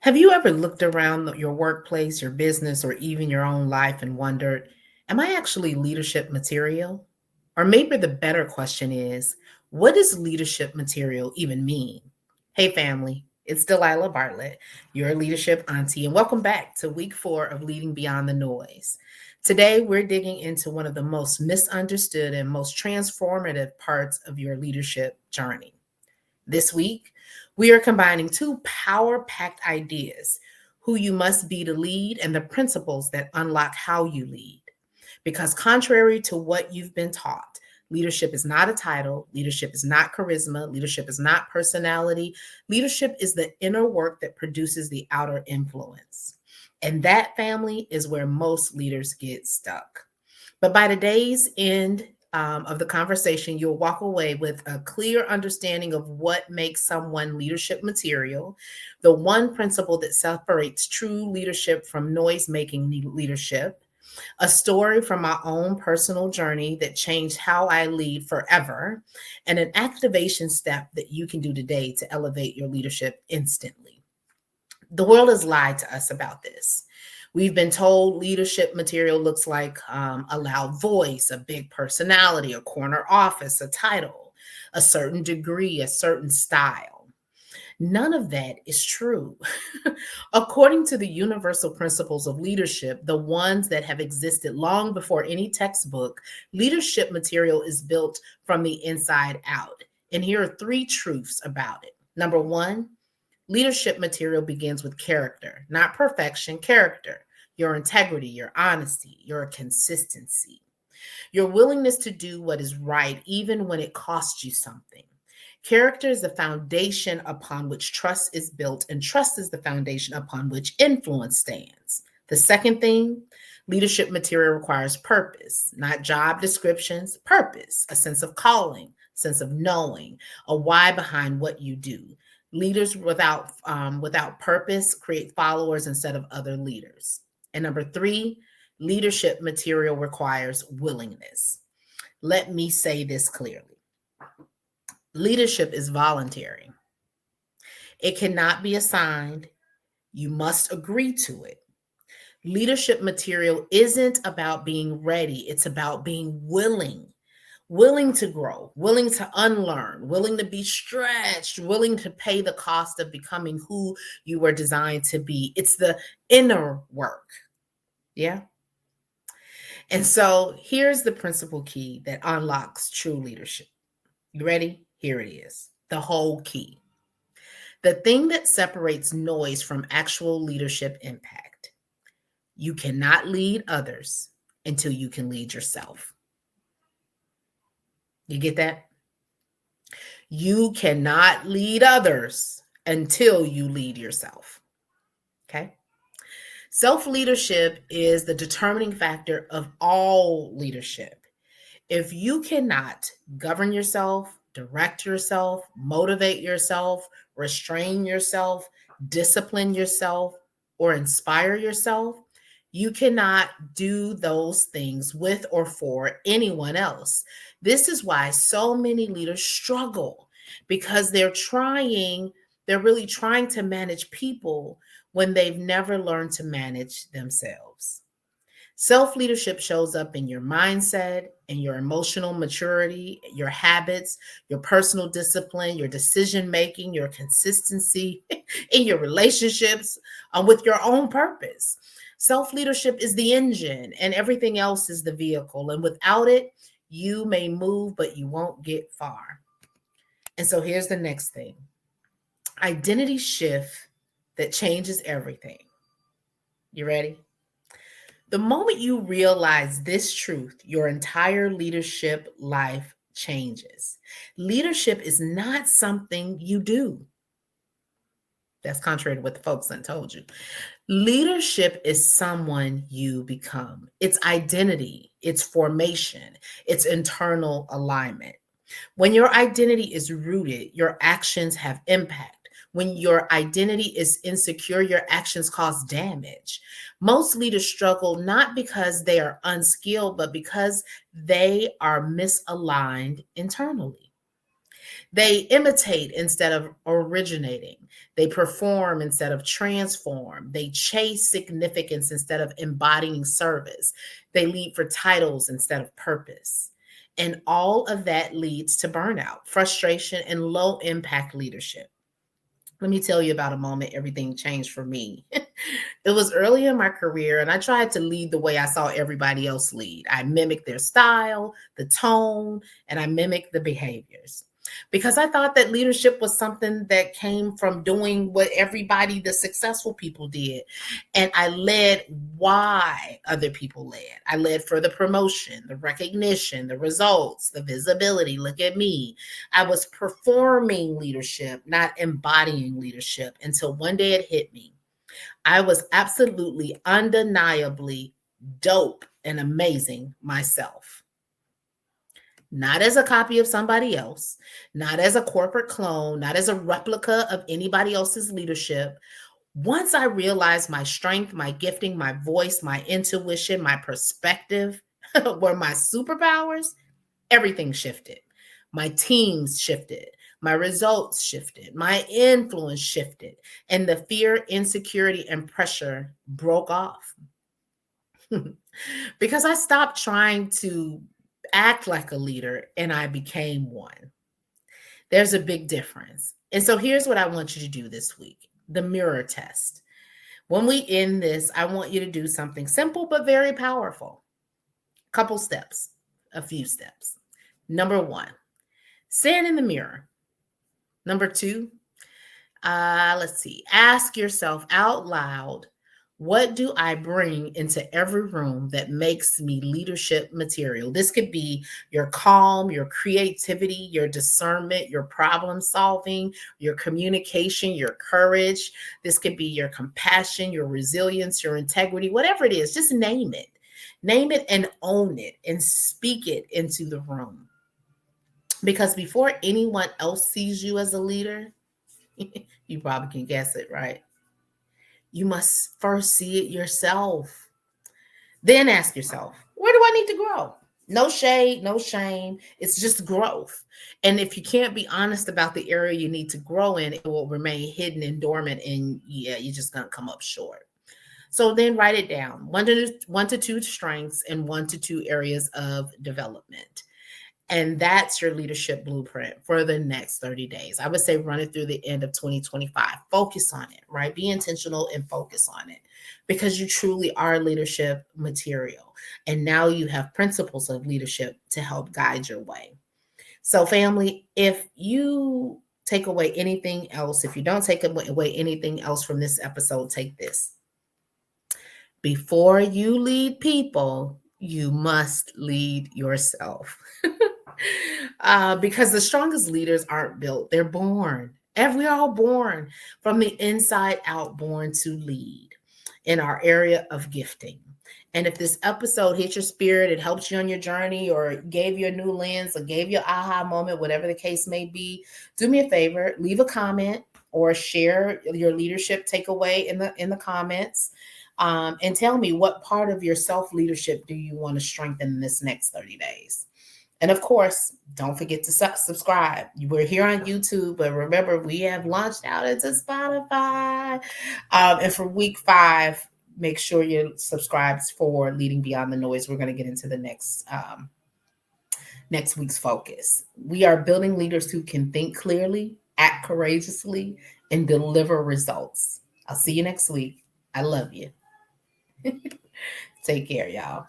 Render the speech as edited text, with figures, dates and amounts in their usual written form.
Have you ever looked around your workplace, your business, or even your own life and wondered, am I actually leadership material? Or maybe the better question is, what does leadership material even mean? Hey, family, it's Delilah Bartlett, your leadership auntie, and welcome back to week 4 of Leading Beyond the Noise. Today, we're digging into one of the most misunderstood and most transformative parts of your leadership journey. This week, we are combining two power packed ideas: who you must be to lead and the principles that unlock how you lead. Because, contrary to what you've been taught, leadership is not a title, leadership is not charisma, leadership is not personality. Leadership is the inner work that produces the outer influence. And that, family, is where most leaders get stuck. But by today's end of the conversation, you'll walk away with a clear understanding of what makes someone leadership material, the one principle that separates true leadership from noise making leadership, a story from my own personal journey that changed how I lead forever, and an activation step that you can do today to elevate your leadership instantly. The world has lied to us about this. We've been told leadership material looks like a loud voice, a big personality, a corner office, a title, a certain degree, a certain style. None of that is true. According to the universal principles of leadership, the ones that have existed long before any textbook, leadership material is built from the inside out. And here are three truths about it. Number one, leadership material begins with character, not perfection, character, your integrity, your honesty, your consistency, your willingness to do what is right, even when it costs you something. Character is the foundation upon which trust is built, and trust is the foundation upon which influence stands. The second thing, leadership material requires purpose, not job descriptions, purpose, a sense of calling, sense of knowing, a why behind what you do. Leaders without purpose create followers instead of other leaders. And number three, leadership material requires willingness. Let me say this clearly: leadership is voluntary. It cannot be assigned. You must agree to it. Leadership material isn't about being ready, it's about being willing to grow, willing to unlearn, willing to be stretched, willing to pay the cost of becoming who you were designed to be. It's the inner work. Yeah. And so here's the principal key that unlocks true leadership. You ready? Here it is, the whole key. The thing that separates noise from actual leadership impact. You cannot lead others until you can lead yourself. You get that? You cannot lead others until you lead yourself. Okay? Self leadership is the determining factor of all leadership. If you cannot govern yourself, direct yourself, motivate yourself, restrain yourself, discipline yourself, or inspire yourself, you cannot do those things with or for anyone else. This is why so many leaders struggle, because they're really trying to manage people when they've never learned to manage themselves. Self leadership shows up in your mindset, in your emotional maturity, your habits, your personal discipline, your decision making, your consistency, in your relationships, with your own purpose. Self leadership is the engine, and everything else is the vehicle. And without it, you may move, but you won't get far. And so here's the next thing: identity shift that changes everything. You ready? The moment you realize this truth, your entire leadership life changes. Leadership is not something you do. That's contrary to what the folks done told you. Leadership is someone you become. It's identity, it's formation, it's internal alignment. When your identity is rooted, your actions have impact. When your identity is insecure, your actions cause damage. Most leaders struggle not because they are unskilled, but because they are misaligned internally. They imitate instead of originating. They perform instead of transform. They chase significance instead of embodying service. They lead for titles instead of purpose. And all of that leads to burnout, frustration, and low impact leadership. Let me tell you about a moment everything changed for me. It was early in my career, and I tried to lead the way I saw everybody else lead. I mimicked their style, the tone, and I mimicked the behaviors because I thought that leadership was something that came from doing what everybody, the successful people, did. And I led why other people led. I led for the promotion, the recognition, the results, the visibility. Look at me. I was performing leadership, not embodying leadership, until one day it hit me. I was absolutely, undeniably dope and amazing myself. Not as a copy of somebody else, not as a corporate clone, not as a replica of anybody else's leadership. Once I realized my strength, my gifting, my voice, my intuition, my perspective were my superpowers, everything shifted. My teams shifted. My results shifted. My influence shifted. And the fear, insecurity, and pressure broke off. Because I stopped trying to act like a leader and I became one. There's a big difference. And so here's what I want you to do this week: the mirror test. When we end this, I want you to do something simple but very powerful. Couple steps, a few steps. Number one, stand in the mirror. Number two, ask yourself out loud, what do I bring into every room that makes me leadership material? This could be your calm, your creativity, your discernment, your problem solving, your communication, your courage. This could be your compassion, your resilience, your integrity, whatever it is, just name it. Name it and own it and speak it into the room. Because before anyone else sees you as a leader, you probably can guess it, right? You must first see it yourself. Then ask yourself, where do I need to grow? No shade, no shame. It's just growth. And if you can't be honest about the area you need to grow in, it will remain hidden and dormant, and yeah, you're just going to come up short. So then write it down: one to two strengths and 1 to 2 areas of development. And that's your leadership blueprint for the next 30 days. I would say run it through the end of 2025. Focus on it, right? Be intentional and focus on it, because you truly are leadership material. And now you have principles of leadership to help guide your way. So, family, if you take away anything else, if you don't take away anything else from this episode, take this: before you lead people, you must lead yourself. Because the strongest leaders aren't built, they're born. And we're all born from the inside out, born to lead in our area of gifting. And if this episode hit your spirit, it helps you on your journey, or gave you a new lens, or gave you an aha moment, whatever the case may be, do me a favor, leave a comment or share your leadership takeaway in the comments. And tell me, what part of your self leadership do you want to strengthen in this next 30 days? And of course, don't forget to subscribe. We're here on YouTube, but remember, we have launched out into Spotify. And for week 5, make sure you subscribe for Leading Beyond the Noise. We're going to get into the next week's focus. We are building leaders who can think clearly, act courageously, and deliver results. I'll see you next week. I love you. Take care, y'all.